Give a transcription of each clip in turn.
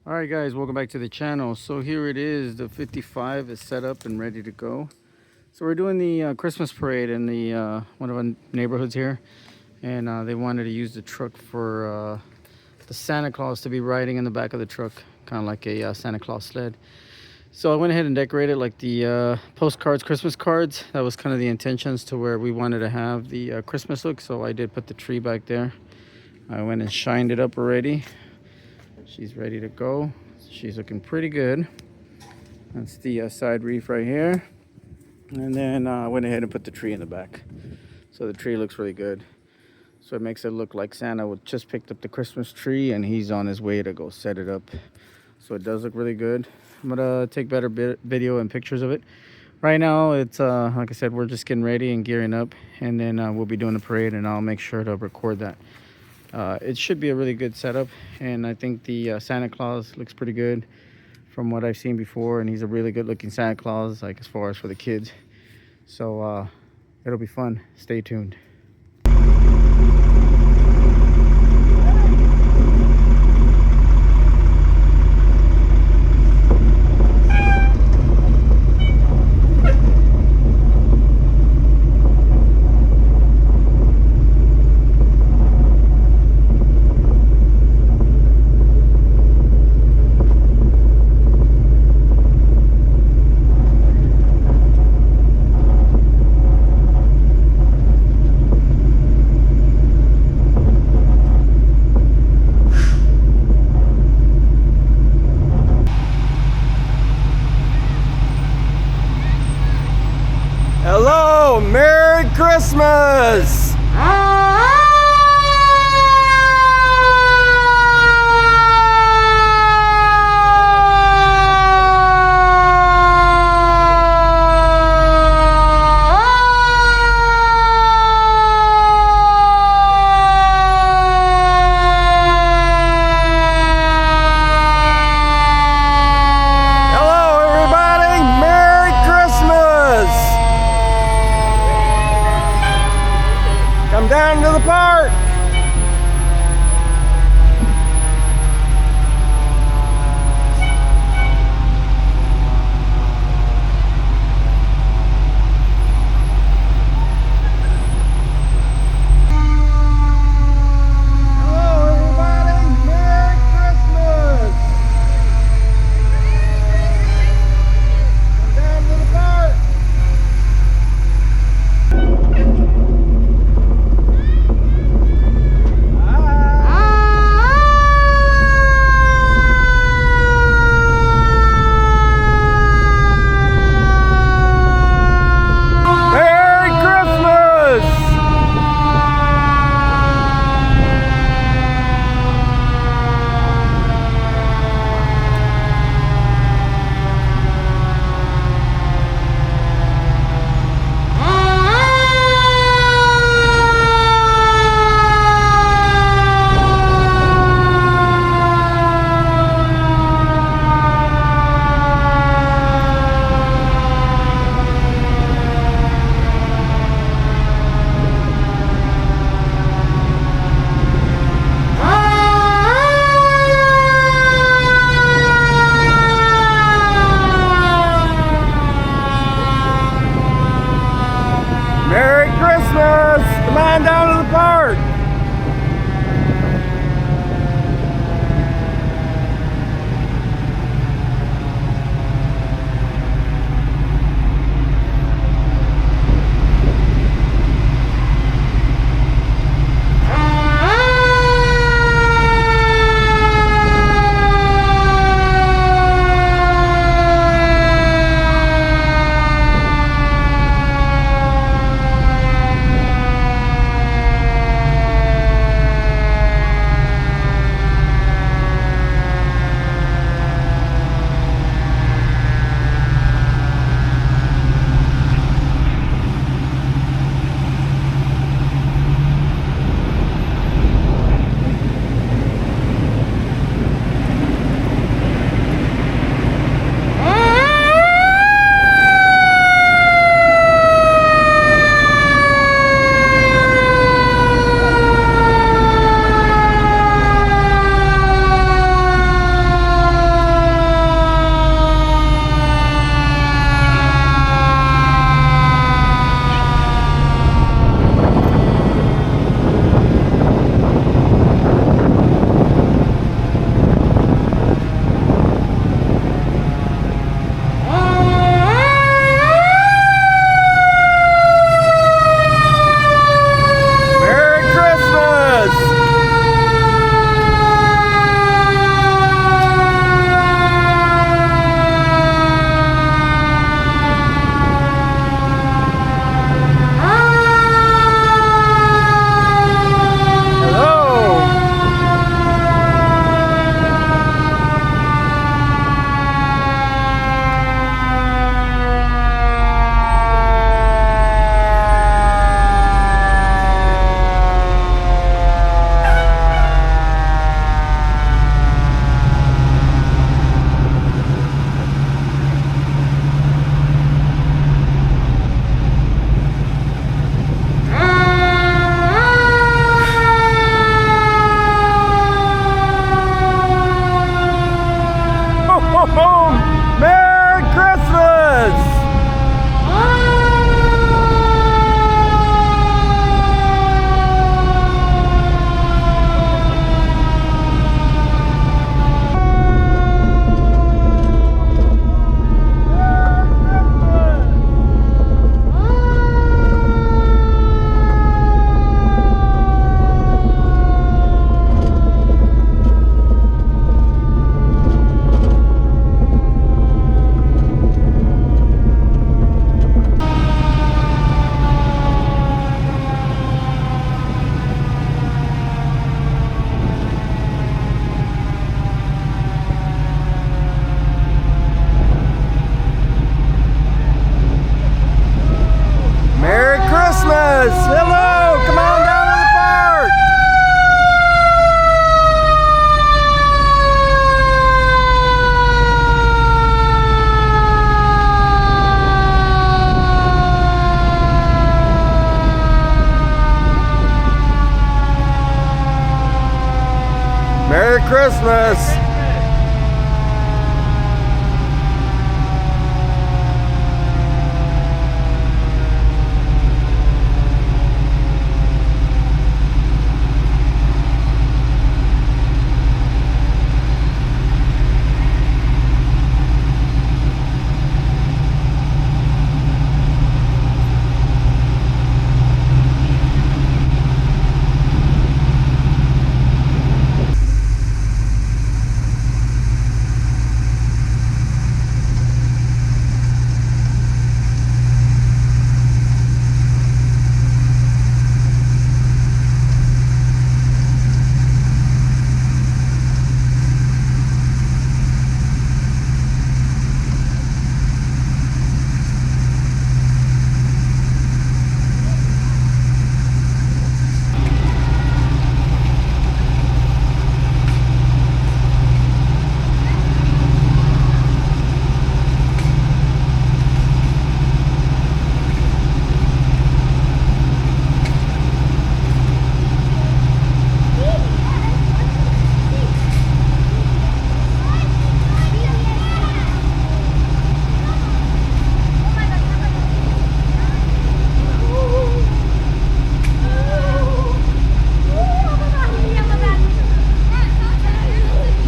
All right, guys, welcome back to the channel. So here it is. The 55 is set up and ready to go. So we're doing the Christmas parade in the one of our neighborhoods here, and they wanted to use the truck for the Santa Claus to be riding in the back of the truck, kind of like a Santa Claus sled. So I went ahead and decorated like the postcards, Christmas cards. That was kind of the intentions to where we wanted to have the Christmas look. So I did put the tree back there. I went and shined it up already. She's ready to go. She's looking pretty good. That's the side reef right here. And then I went ahead and put the tree in the back. So the tree looks really good. So it makes it look like Santa just picked up the Christmas tree and he's on his way to go set it up. So it does look really good. I'm gonna take better video and pictures of it. Right now it's like I said, we're just getting ready and gearing up, and then we'll be doing the parade, and I'll make sure to record that. It should be a really good setup, and I think the Santa Claus looks pretty good from what I've seen before, and he's a really good looking Santa Claus, like as far as for the kids. So it'll be fun. Stay tuned. Hello, Merry Christmas! Come down. Christmas.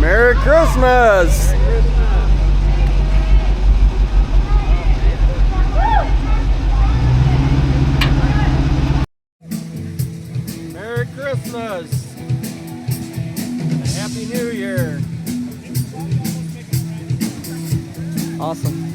Merry Christmas! Merry Christmas! And a Happy New Year! Awesome.